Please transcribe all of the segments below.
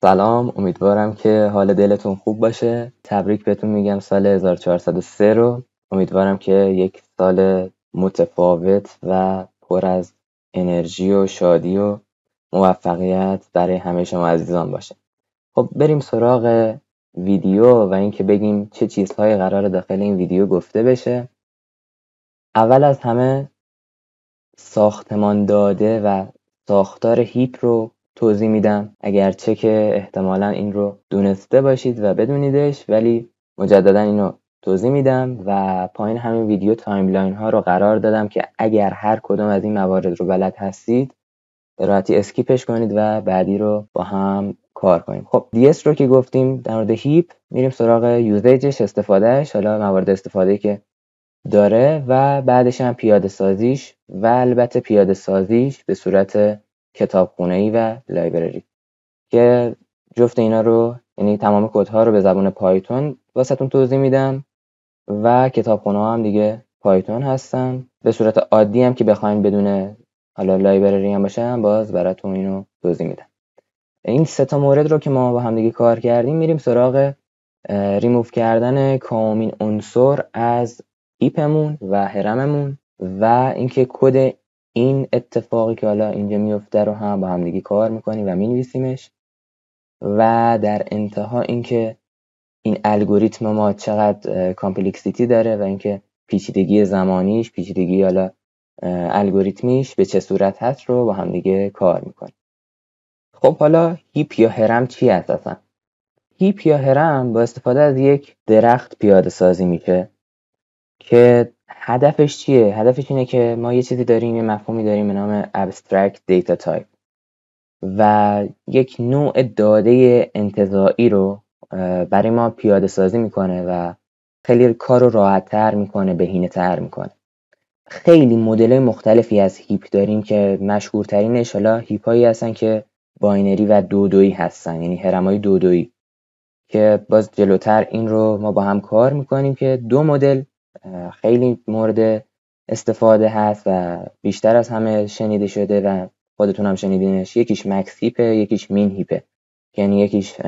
سلام، امیدوارم که حال دلتون خوب باشه. تبریک بهتون میگم سال 1403 رو. امیدوارم که یک سال متفاوت و پر از انرژی و شادی و موفقیت برای همه شما عزیزان باشه. خب بریم سراغ ویدیو و اینکه بگیم چه چیزهایی قرار داخل این ویدیو گفته بشه. اول از همه ساختمان داده و ساختار هیپ رو توضیح میدم، اگرچه که احتمالا این رو دونسته باشید و بدونیدش، ولی مجددا اینو توضیح میدم و پایین همین ویدیو تایملاین ها رو قرار دادم که اگر هر کدوم از این موارد رو بلد هستید به راحتی اسکیپش کنید و بعدی رو با هم کار کنیم. خب DS رو که گفتیم، در مورد هیپ میریم سراغ یوزیجش، استفادهش، حالا موارد استفاده که داره و بعدش هم پیاده سازیش و البته پیاده سازیش به صورت کتابخونه‌ای و لایبرری که جفت اینا رو، یعنی تمام کدها رو به زبان پایتون واسهتون توضیح میدم و کتابخونه ها هم دیگه پایتون هستن. به صورت عادی هم که بخواین بدون حالا لایبرری هم باشن باز براتون اینو توضیح میدم. این سه تا مورد رو که ما با هم دیگه کار کردیم، میریم سراغ ریموف کردن کامین عنصر از هیپمون و هرممون و اینکه کد این اتفاقی که حالا اینجا میفته رو هم با هم دیگه کار میکنیم و مینویسیمش و در انتها اینکه این الگوریتم ما چقدر کامپلکسیتی داره و اینکه پیچیدگی زمانیش، پیچیدگی حالا الگوریتمیش به چه صورت هست رو با هم دیگه کار میکنیم. خب حالا هیپ یا هرم چی هست اصلا؟ هیپ یا هرم با استفاده از یک درخت پیاده سازی میشه که هدفش چیه؟ هدفش اینه که ما یه چیزی داریم، یه مفهومی داریم به نام Abstract Data Type و یک نوع داده انتزاعی رو برای ما پیاده سازی میکنه و خیلی کار رو راحت تر میکنه، بهینه تر میکنه. خیلی مدل مختلفی از هیپ داریم که مشهورترینش حالا هیپ هایی هستن که باینری و دودویی هستن، یعنی هرمای دودویی، که باز جلوتر این رو ما با هم کار میکنیم که دو مدل خیلی مورد استفاده هست و بیشتر از همه شنیده شده و خودتون هم شنیدینش. یکیش مکس هیپه، یکیش مین هیپه، یعنی یکیش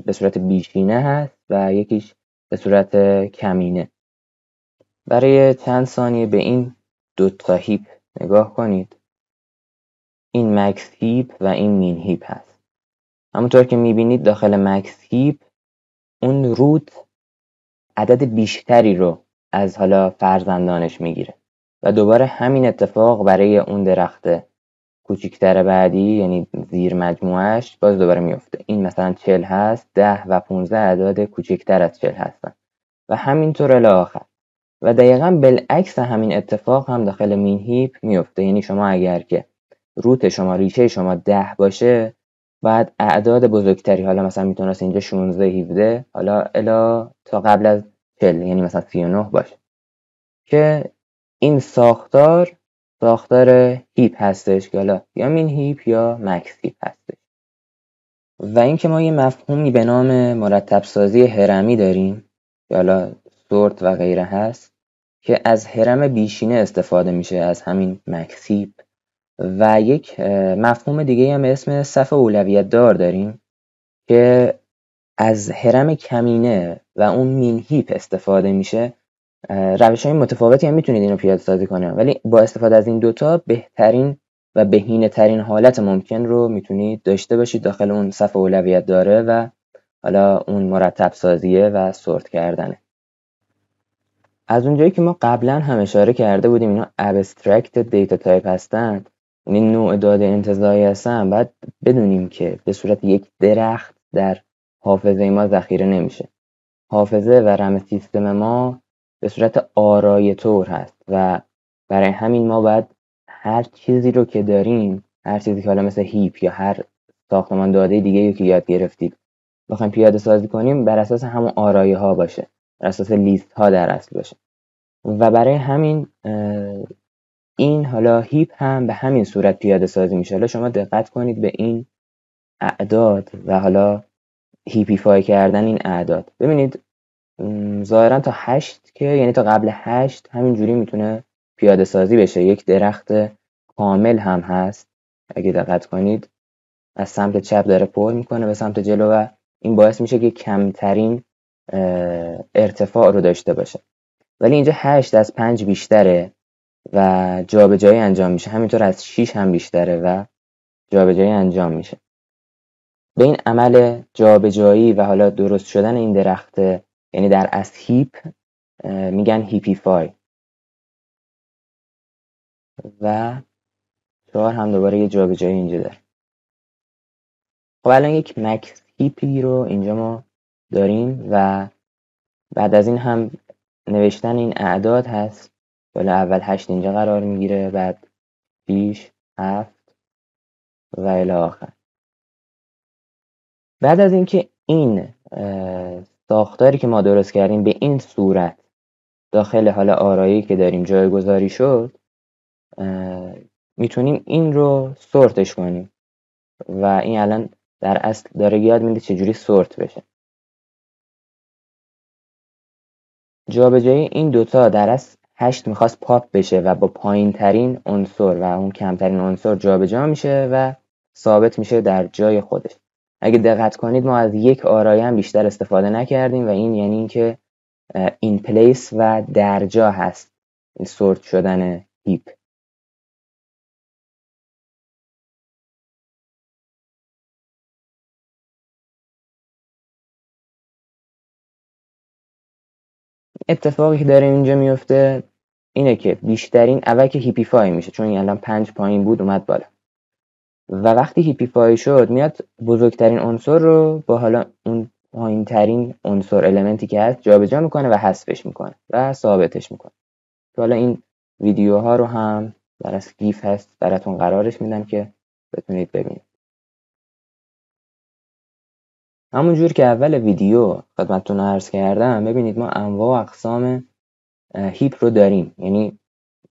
به صورت بیشینه هست و یکیش به صورت کمینه. برای چند ثانیه به این دو تا هیپ نگاه کنید. این مکس هیپ و این مین هیپ هست. همونطور که میبینید داخل مکس هیپ اون روت عدد بیشتری رو از حالا فرزندانش میگیره و دوباره همین اتفاق برای اون درخت کوچیکتر بعدی، یعنی زیر مجموعش، باز دوباره میفته. این مثلا 40 هست، 10 و 15 اعداد کوچیکتر از 40 هستن و همینطور الی آخر. و دقیقاً بالعکس همین اتفاق هم داخل مین هیپ میفته. یعنی شما اگر که روت شما، ریشه شما 10 باشه، بعد اعداد بزرگتری، حالا مثلا میتونست اینجا 16 17 حالا الا تا قبل از 40، یعنی مثلا 39 باشه، که این ساختار هیپ هستش که حالا یا مین هیپ یا مکس هیپ هستش. و اینکه ما یه مفهومی به نام مرتب سازی هرمی داریم که حالا سورت و غیره هست که از هرم بیشینه استفاده میشه، از همین مکس هیپ. و یک مفهوم دیگه هم به اسم صف اولویت دار داریم که از هرم کمینه و اون مین هیپ استفاده میشه. روش‌های متفاوتی هم میتونید اینو پیاده سازی کنید، ولی با استفاده از این دوتا بهترین و بهینه ترین حالت ممکن رو میتونید داشته باشید داخل اون صف اولویت داره و حالا اون مرتب سازیه و سورت کردنه. از اونجایی که ما قبلا هم اشاره کرده بودیم اینا Abstract Data Type هستن، یعنی نوع داده انتزاعی هستن، باید بدونیم که به صورت یک درخت در حافظه ما ذخیره نمیشه. حافظه و رم سیستم ما به صورت آرای طور هست و برای همین ما باید هر چیزی رو که داریم، هر چیزی که حالا مثل هیپ یا هر ساختمان داده دیگه که یاد گرفتید بخوایم پیاده سازی کنیم، بر اساس همون آرایه ها باشه، بر اساس لیست ها در اصل باشه. و برای همین این حالا هیپ هم به همین صورت پیاده سازی میشه. حالا شما دقت کنید به این اعداد و حالا هیپیفای کردن این اعداد. ببینید ظاهرا تا 8 که یعنی تا قبل 8 همینجوری میتونه پیاده سازی بشه. یک درخت کامل هم هست اگه دقت کنید. از سمت چپ داره پر میکنه به سمت جلو و این باعث میشه که کمترین ارتفاع رو داشته باشه. ولی اینجا 8 از 5 بیشتره و جابجایی انجام میشه، همینطور از 6 هم بیشتره و جابجایی انجام میشه. به این عمل جابجایی و حالا درست شدن این درخت، یعنی در اصل هیپ، میگن هیپیفای. و 4 هم دوباره یه جابجایی اینجا داره. خب الان یک مکس هیپی رو اینجا ما داریم و بعد از این هم نوشتن این اعداد هست. بالا اول 8 اینجا قرار میگیره، بعد 6 7 و الی آخر. بعد از اینکه این ساختاری که ما درست کردیم به این صورت داخل حالا آرایی که داریم جایگذاری شد، میتونیم این رو سورتش کنیم و این الان در اصل داره یاد میده چجوری سورت بشه. جابجایی این دوتا در اصل 8 میخواست پاپ بشه و با پایین ترین عنصر و اون کمترین عنصر جابجا میشه و ثابت میشه در جای خودش. اگه دقت کنید ما از یک آرایه هم بیشتر استفاده نکردیم و این یعنی اینکه این پلیس و در جا هست این سورت شدن هیپ. اتفاقی که داره اینجا میفته اینه که بیشترین اول که هیپیفای میشه، چون این الان 5 پایین بود اومد بالا و وقتی هیپیفای شد میاد بزرگترین عنصر رو با حالا اون پایین ترین عنصر المنتی که هست جابجا میکنه و حذفش میکنه و ثابتش میکنه. حالا این ویدیوها رو هم در اصل گیف هست براتون قرارش میدم که بتونید ببینید. همون جور که اول ویدیو خدمتتون عرض کردم، ببینید ما انواع و اقسام هیپ رو داریم، یعنی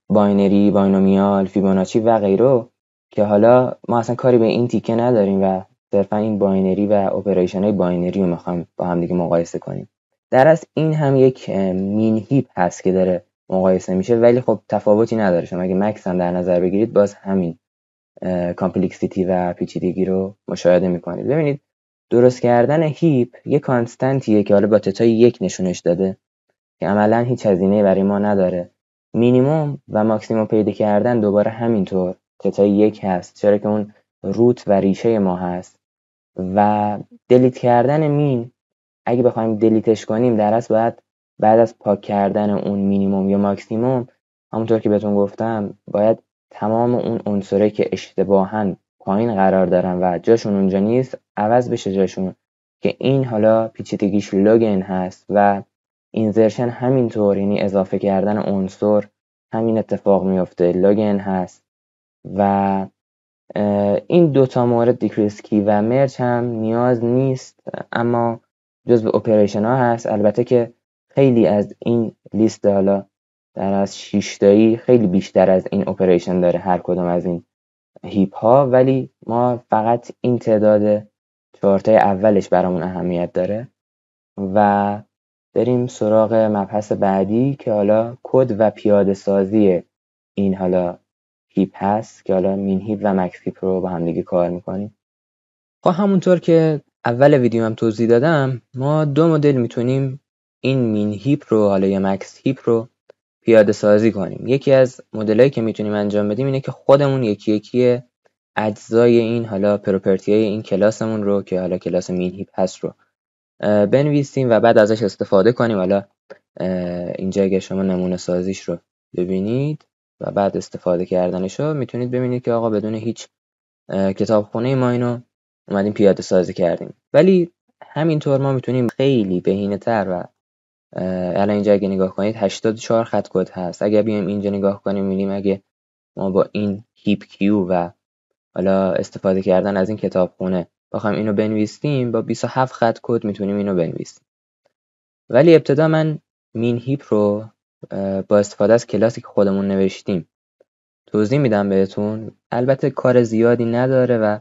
باینری، باینومیال، فیبوناچی و غیره، که حالا ما اصلا کاری به این تیکه نداریم و صرفا این باینری و اپریشن های باینری رو میخوایم با هم دیگه مقایسه کنیم. در اصل این هم یک مین هیپ هست که داره مقایسه میشه، ولی خب تفاوتی نداره. شما اگه مکس هم در نظر بگیرید باز همین کامپلکسیتی و پیچیدگی رو مشاهده میکنید. ببینید درست کردن هیپ یه کانستنتیه که حالا با تتای 1 نشونش داده که عملا هیچ هزینه‌ای برای ما نداره. مینیمم و ماکسیمم پیدا کردن دوباره همینطور تتای 1 هست، چرا که اون روت و ریشه ما هست. و دلیت کردن مین اگه بخوایم دلیتش کنیم در اصل باید بعد از پاک کردن اون مینیمم یا ماکسیمم، همونطور که بهتون گفتم، باید تمام اون عنصرایی که اشتباهاً پایین قرار دارن و جاشون اونجا نیست عوض بشه جاشون، که این حالا پیچیدگیش لوگن هست. و اینزرشن همینطور، یعنی اضافه کردن عنصر همین اتفاق میفته، لوگن هست. و این دوتا مورد دیکریس کی و مرج هم نیاز نیست، اما جزو اپریشن ها هست. البته که خیلی از این لیست حالا در از 6 تایی خیلی بیشتر از این اپریشن داره هر کدوم از این هیپ ها، ولی ما فقط این تعداد 4 تای اولش برامون اهمیت داره. و بریم سراغ مبحث بعدی که حالا کد و پیاده سازی این حالا هیپ هست، که حالا مین هیپ و مکس هیپ رو با هم دیگه کار میکنیم. خب همونطور که اول ویدیو هم توضیح دادم، ما 2 مدل میتونیم این مین هیپ رو حالا یا مکس هیپ رو پیاده سازی کنیم. یکی از مدلایی که میتونیم انجام بدیم اینه که خودمون یکی یکی اجزای این حالا پروپرتی های این کلاسمون رو که حالا کلاس مین هیپ هست رو بنویسیم و بعد ازش استفاده کنیم. حالا اینجا اگه شما نمونه سازیش رو ببینید و بعد استفاده کردنش رو میتونید ببینید که آقا بدون هیچ کتابخونه ما اینو اومدیم پیاده سازی کردیم. ولی همینطور ما میتونیم خیلی بهینه‌تر و الان اینجا اگه نگاه کنید 84 خط کد هست. اگه بیایم اینجا نگاه کنیم می‌بینیم اگه ما با این هیپ کیو و حالا استفاده کردن از این کتابخونه بخوایم اینو بنویسیم، با 27 خط کد میتونیم اینو بنویسیم. ولی ابتدا من مین هیپ رو با استفاده از کلاسی که خودمون نوشتیم توضیح میدم بهتون. البته کار زیادی نداره و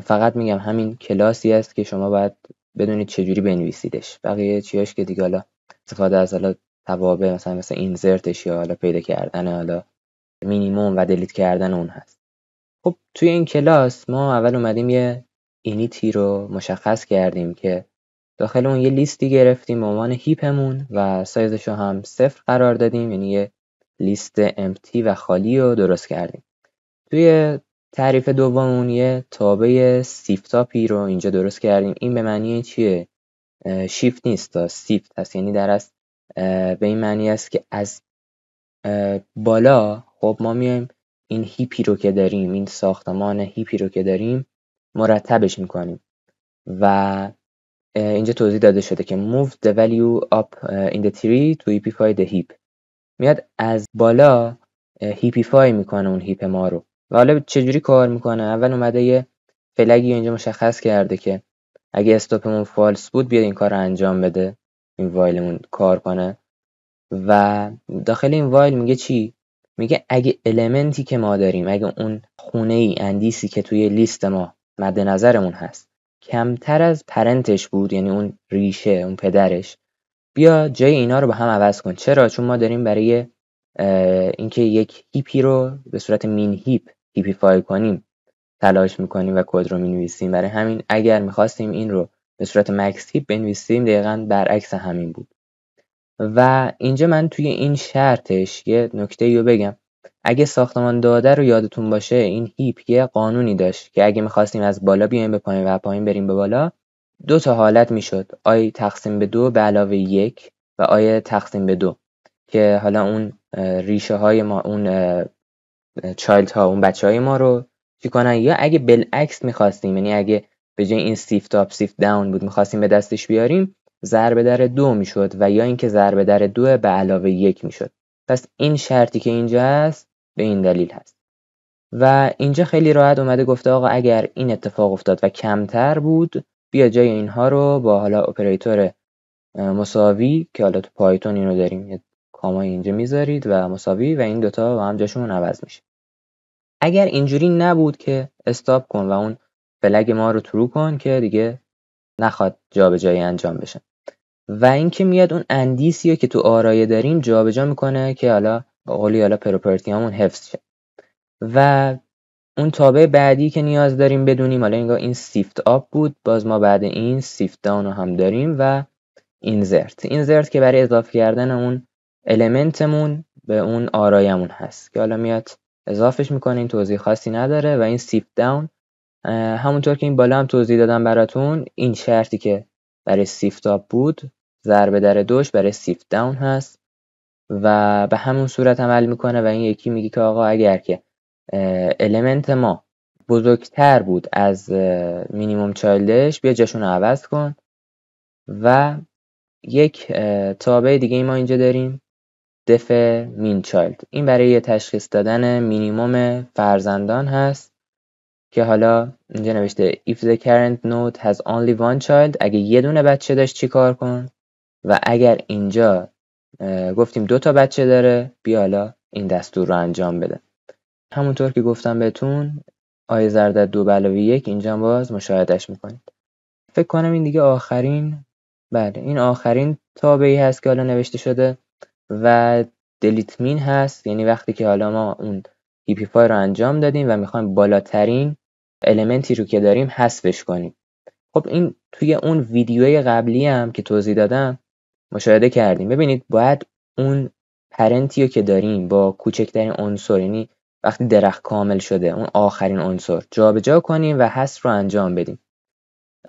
فقط میگم همین کلاسی است که شما باید بدونید چجوری بنویسیدش. بقیه چیاش که دیگه حالا استفاده از حالا توابع مثلا اینزرتش یا حالا پیدا کردن حالا مینیمم و دلیت کردن اون هست. خب توی این کلاس ما اول اومدیم یه اینیتی رو مشخص کردیم که داخل اون یه لیستی گرفتیم به عنوان هیپمون و سایزش رو هم 0 قرار دادیم، یعنی یه لیست امپتی و خالی رو درست کردیم. توی تعریف دوممون یه تابع سیفتاپی رو اینجا درست کردیم. این به معنی چیه؟ شیفت نیست تا سیفت هست، یعنی در اصل به این معنی است که از بالا خب ما میایم این هیپی رو که داریم، این ساختمان هیپی رو که داریم مرتبش میکنیم و اینجا توضیح داده شده که move the value up in the tree to heapify the heap. میاد از بالا هیپیفای میکنه اون هیپ ما رو. و حالا چجوری کار میکنه؟ اول اومده یه فلگی اینجا مشخص کرده که اگه استاپمون فالس بود بیاد این کار رو انجام بده، این وایلمون کار کنه. و داخل این وایل میگه چی؟ میگه اگه المنتی که ما داریم، اگه اون خونه ای اندیسی که توی لیست ما مد نظرمون هست کمتر از پرنتش بود، یعنی اون ریشه، اون پدرش، بیا جای اینا رو با هم عوض کن. چرا؟ چون ما داریم برای اینکه یک هیپی رو به صورت مین هیپیفای کنیم تلاش میکنیم و کد رو مینویسیم. برای همین اگر میخواستیم این رو به صورت مکس هیپ بنویسیم دقیقاً برعکس همین بود. و اینجا من توی این شرطش یه نکته رو بگم. اگه ساختمان داده رو یادتون باشه، این هیپ یه قانونی داشت که اگه میخواستیم از بالا بیایم به پایین و پایین بریم به بالا، 2 تا حالت میشد: آی تقسیم به 2 به علاوه 1 و آی تقسیم به 2، که حالا اون ریشه های ما، اون چایلد ها، اون بچه های ما رو چی کنن. یا اگه بالعکس میخواستیم، یعنی اگه به جای این سیفت آپ سیفت داون بود میخواستیم به دستش بیاریم، ضرب در 2 میشد و یا اینکه ضرب در 2 به علاوه 1 میشد. پس این شرطی که اینجا هست به این دلیل هست. و اینجا خیلی راحت اومده گفته آقا اگر این اتفاق افتاد و کمتر بود، بیا جای اینها رو با حالا اپراتور مساوی، که حالا تو پایتون اینو داریم، یه کاما اینجا میذارید و مساوی، و این دوتا با هم جاشون عوض میشه. اگر اینجوری نبود که استاپ کن و اون فلگ ما رو ترو کن که دیگه نخواد جابجایی انجام بشه. و اینکه میاد اون اندیسی رو که تو آرایه داریم جابجا میکنه که حالا با قولی حالا پروپرتی همون حفظ شه. و اون تابع بعدی که نیاز داریم بدونیم، حالا انگار این سیفت آپ بود، باز ما بعد این سیفت داون رو هم داریم و اینزرت که برای اضافه کردن اون المنتمون به اون آرایمون هست که حالا میاد اضافهش میکنه. این توضیح خاصی نداره. و این سیفت داون همونطور که این بالا هم توضیح دادم براتون، این شرطی که برای سیفت آپ بود ضرب در 2 برای سیفت داون هست و به همون صورت عمل میکنه. و این یکی میگه که آقا اگر که المنت ما بزرگتر بود از مینیمم چایلدش، بیا جاشون رو عوض کن. و یک تابع دیگه ما اینجا داریم، دف مین چایلد. این برای تشخیص دادن مینیمم فرزندان هست که حالا اینجا نوشته if the current node has only one child، اگه یه دونه بچه داشت چی کار کن. و اگر اینجا گفتیم 2 تا بچه داره، بیا حالا این دستور رو انجام بده. همونطور که گفتم بهتون، آی ضرب در 2 به علاوه 1 اینجا باز مشاهدهش میکنید. فکر کنم این دیگه آخرین، بله این آخرین تابعی هست که حالا نوشته شده. و دلیت مین هست، یعنی وقتی که حالا ما اون هیپیفای رو انجام دادیم و میخوایم بالاترین المنتی رو که داریم حذفش کنیم. خب این توی اون ویدیوی قبلی هم که توضیح دادم مشاهده کردیم. ببینید باید اون پرنتی رو که داریم با کوچکترین عنصر، یعنی وقتی درخت کامل شده اون آخرین عنصر، جابجا کنیم و حذف رو انجام بدیم.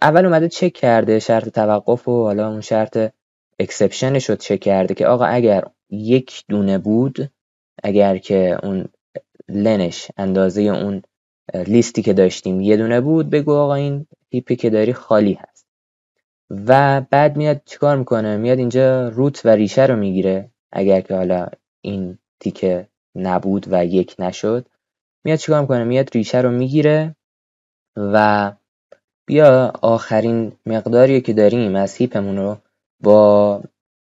اول اومده چک کرده شرط توقف و حالا اون شرط اکسپشنش رو چک کرده که آقا اگر 1 دونه بود، اگر که اون لنش اندازه اون لیستی که داشتیم 1 دونه بود، بگو آقا این هیپی که داری خالی هست. و بعد میاد چیکار میکنه؟ میاد اینجا روت و ریشه رو میگیره. اگر که حالا این تیکه نبود و 1 نشد، میاد چیکار میکنه؟ میاد ریشه رو میگیره و بیا آخرین مقداری که داریم از هیپمون رو با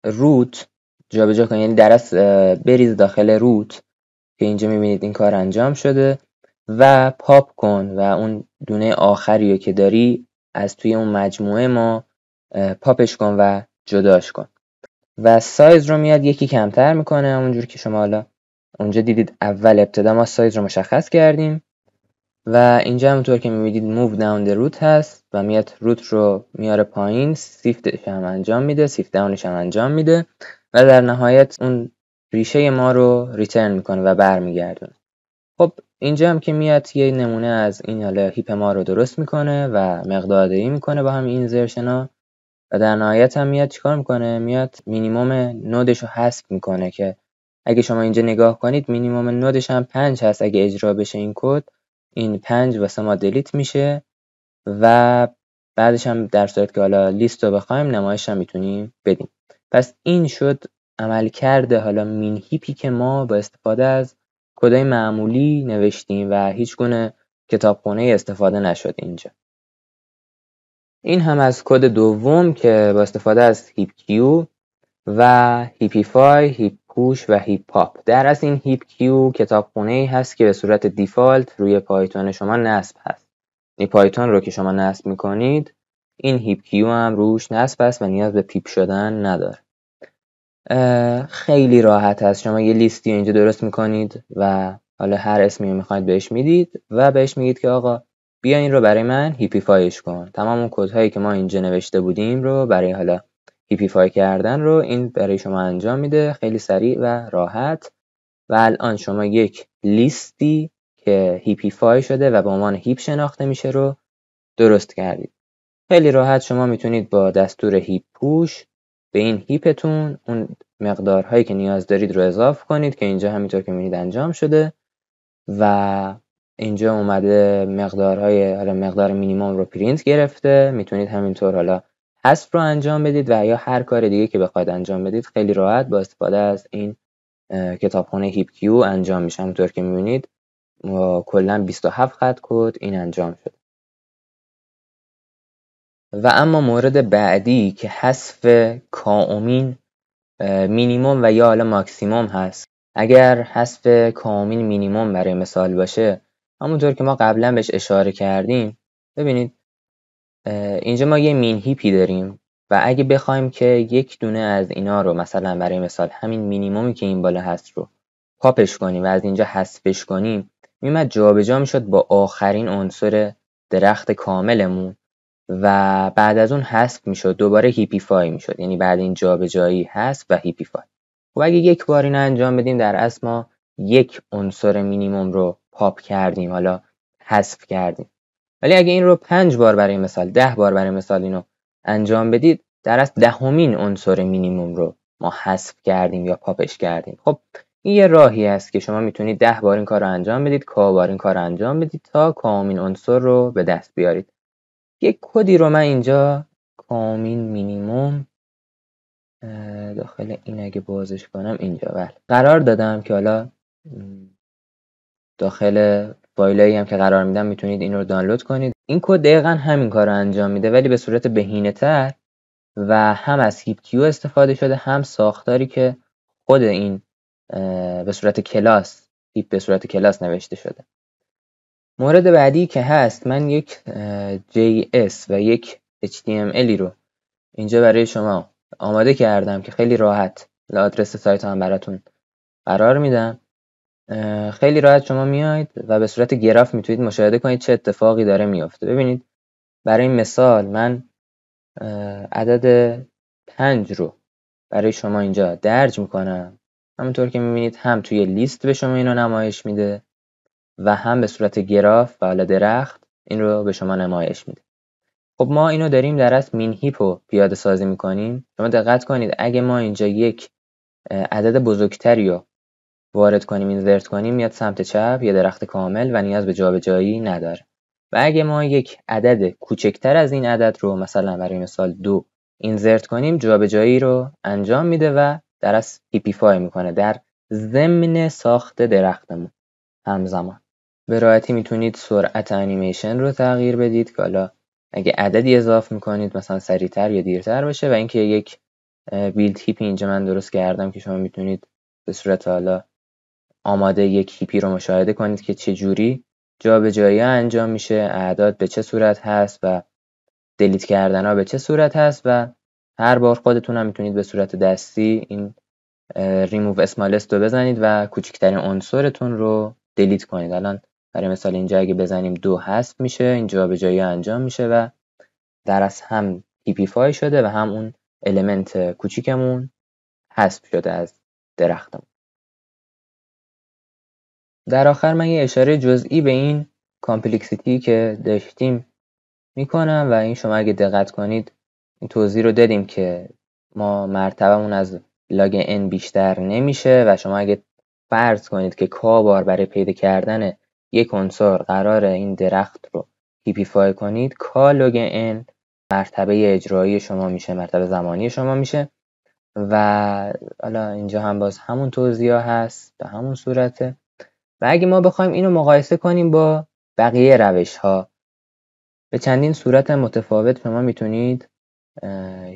روت جابجا کن، یعنی درست بریز داخل روت که اینجا میبینید این کار انجام شده. و پاپ کن و اون دونه آخری که داری از توی اون مجموعه ما پاپش کن و جداش کن. و سایز رو میاد یکی کمتر میکنه، همونجور که شما حالا اونجا دیدید اول ابتدا ما سایز رو مشخص کردیم و اینجا همونطور که میبینید move down the root هست و میاد روت رو میاره پایین، سیفتش هم انجام میده، سیفت داونش هم انجام میده و در نهایت اون ریشه ما رو ریترن میکنه و برمیگردونه. خب اینجا هم که میاد یه نمونه از این حالا هیپ ما رو درست میکنه و مقداردهی میکنه با هم اینزرشن ها و در نهایت هم میاد چیکار میکنه؟ میاد مینیمم نودش رو حذف میکنه که اگه شما اینجا نگاه کنید مینیمم نودش هم 5 هست. اگه اجرا بشه این کد، این 5 واسه ما دلیت میشه و بعدش هم در صورت که حالا لیست رو بخوایم نمایش هم میتونیم بدیم. پس این شد عملکرد حالا مین هیپی که ما با استفاده از کدای معمولی نوشتیم و هیچ گونه کتابخونه استفاده نشد اینجا. این هم از کد دوم که با استفاده از هیپ کیو و هیپیفای، هیپ پوش و هیپ پاپ. در اصل این هیپ کیو کتابخونه‌ای هست که به صورت دیفالت روی پایتون شما نصب هست. این پایتون رو که شما نصب میکنید این هیپ کیو هم روش نصب هست و نیاز به پیپ شدن نداره. خیلی راحت هست. شما یه لیستی اینجا درست میکنید و حالا هر اسمی میخواید بهش میدید و بهش میگید که آقا بیا این رو برای من هیپیفایش کن. تمام اون کدهایی که ما اینجا نوشته بودیم رو برای حالا هیپیفای کردن رو این برای شما انجام میده، خیلی سریع و راحت. و الان شما یک لیستی که هیپیفای شده و به عنوان هیپ شناخته میشه رو درست کردید. خیلی راحت شما میتونید با دستور هیپ پوش به این هیپتون اون مقدارهایی که نیاز دارید رو اضافه کنید که اینجا همینطور که میبینید انجام شده و اینجا اومده مقدارهای حالا مقدار مینیمم رو پرینت گرفته. میتونید همینطور حالا حذف رو انجام بدید و یا هر کار دیگه که بخواید انجام بدید خیلی راحت با استفاده از این کتابخونه هیپ کیو انجام میشه. همونطور که میبینید کلا 27 خط کد این انجام شد. و اما مورد بعدی که حذف کائومین مینیمم و یا حالا ماکسیمم هست. اگر حذف کائومین مینیمم برای مثال باشه، همونطور که ما قبلا بهش اشاره کردیم، ببینید اینجا ما یه مین هیپی داریم و اگه بخوایم که یک دونه از اینا رو مثلا برای مثال همین مینیممی که این بالا هست رو پاپش کنیم و از اینجا حذفش کنیم، میومد جابجا میشد با آخرین عنصر درخت کاملمون و بعد از اون حذف میشد دوباره هیپیفای میشد. یعنی بعد این جابجایی حذف و هیپیفای. و اگه یک بار اینو انجام بدیم در اصل ما یک عنصر مینیمم رو پاپ کردیم، حالا حذف کردیم. ولی اگه این رو 5 بار برای مثال 10 بار برای مثال اینو انجام بدید، در اصل 10مین عنصر مینیمم رو ما حذف کردیم یا پاپش کردیم. خب این یه راهی است که شما میتونید 10 بار این کار رو انجام بدید، کا بار این کار رو انجام بدید تا کامین عنصر رو به دست بیارید. یک کدی رو من اینجا کامین مینیمم داخل این اگه بازش کنم اینجا قرار دادم که حالا داخل فایلایی هم که قرار میدم میتونید این رو دانلود کنید. این کد دقیقاً همین کار رو انجام میده ولی به صورت بهینه‌تر و هم از هیپ کیو استفاده شده، هم ساختاری که خود این به صورت کلاس هیپ به صورت کلاس نوشته شده. مورد بعدی که هست، من یک JS و یک HTML رو اینجا برای شما آماده کردم که خیلی راحت آدرس سایت هم براتون قرار میدم. خیلی راحت شما میاید و به صورت گراف میتونید مشاهده کنید چه اتفاقی داره میافته. ببینید برای مثال من عدد 5 رو برای شما اینجا درج میکنم. همونطور که میبینید هم توی لیست به شما اینو نمایش میده و هم به صورت گراف و حالا درخت این رو به شما نمایش میده. خب ما اینو داریم در اصل مین هیپ رو پیاده سازی میکنیم. شما دقت کنید اگه ما اینجا یک عدد بزرگتری رو وارد کنیم، اینزرت کنیم، میاد سمت چپ یه درخت کامل و نیاز به جابجایی نداره. و اگه ما یک عدد کوچکتر از این عدد رو مثلا برای مثال 2 اینزرت کنیم، جابجایی رو انجام میده و در اصل هیپیفای میکنه در ضمن ساخت درختمون. همزمان به راحتی میتونید سرعت انیمیشن رو تغییر بدید که حالا اگه عددی اضافه میکنید مثلا سریعتر یا دیرتر بشه. و اینکه یک بیلد هیپی اینجا من درست کردم که شما میتونید به صورت حالا آماده یک هیپی رو مشاهده کنید که چه جوری جابجایی انجام میشه، اعداد به چه صورت هست و دلیت کردن ها به چه صورت هست و هر بار خودتون هم میتونید به صورت دستی این ریموو اسمالست رو بزنید و کوچکترین عنصرتون رو دلیت کنید. الان برای مثال اینجا اگه بزنیم 2 حذف میشه، این جابجایی انجام میشه و در از هم TP5 شده و هم اون المنت کوچیکمون حذف شده از درختمون. در آخر من یه اشاره جزئی به این کامپلکسیتی که داشتیم میکنم و این شما اگه دقت کنید این توضیح رو دادیم که ما مرتبمون از لاگ n بیشتر نمیشه و شما اگه فرض کنید که k بار برای پیدا کردن یک عنصر قرار این درخت رو تیپیفای کنید، k log n مرتبه اجرایی شما میشه، مرتبه زمانی شما میشه و حالا اینجا هم باز همون توضیح هست به همون صورته. و اگه ما بخوایم اینو مقایسه کنیم با بقیه روش ها به چندین صورت متفاوت، شما میتونید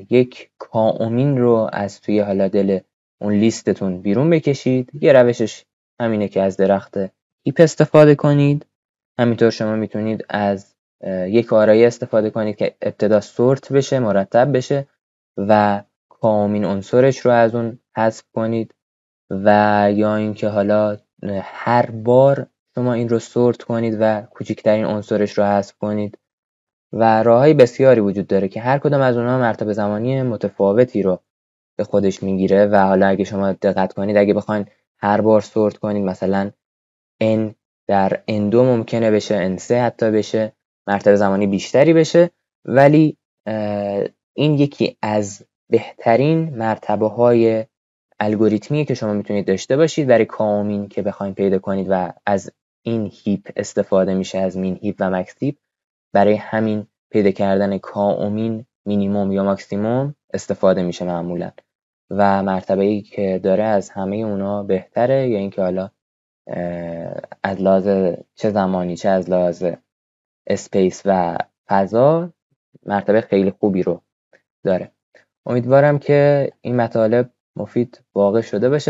یک کائومین رو از توی حالا دل اون لیستتون بیرون بکشید. یه روشش همینه که از درخت هیپ استفاده کنید. همینطور شما میتونید از یک آرایی استفاده کنید که ابتدا سورت بشه، مرتب بشه و کائومین عنصرش رو از اون حذف کنید و یا اینکه حالا هر بار شما این رو سورت کنید و کوچکترین عنصرش رو حذف کنید و راههای بسیاری وجود داره که هر کدام از اونها مرتبه زمانی متفاوتی رو به خودش میگیره و حالا اگه شما دقت کنید اگه بخواین هر بار سورت کنید مثلا n در n2 ممکنه بشه، n3 حتی بشه، مرتبه زمانی بیشتری بشه، ولی این یکی از بهترین مرتبه های الگوریتمیه که شما میتونید داشته باشید برای کائومین که بخواید پیدا کنید و از این هیپ استفاده میشه، از مین هیپ و مکس هیپ برای همین پیدا کردن کائومین مینیموم یا ماکسیموم استفاده میشه معمولا و مرتبه‌ای که داره از همه اونا بهتره، یا اینکه حالا از لحاظ چه زمانی چه از لحاظ اسپیس و فضا مرتبه خیلی خوبی رو داره. امیدوارم که این مطالب مفید واقع شده باشه.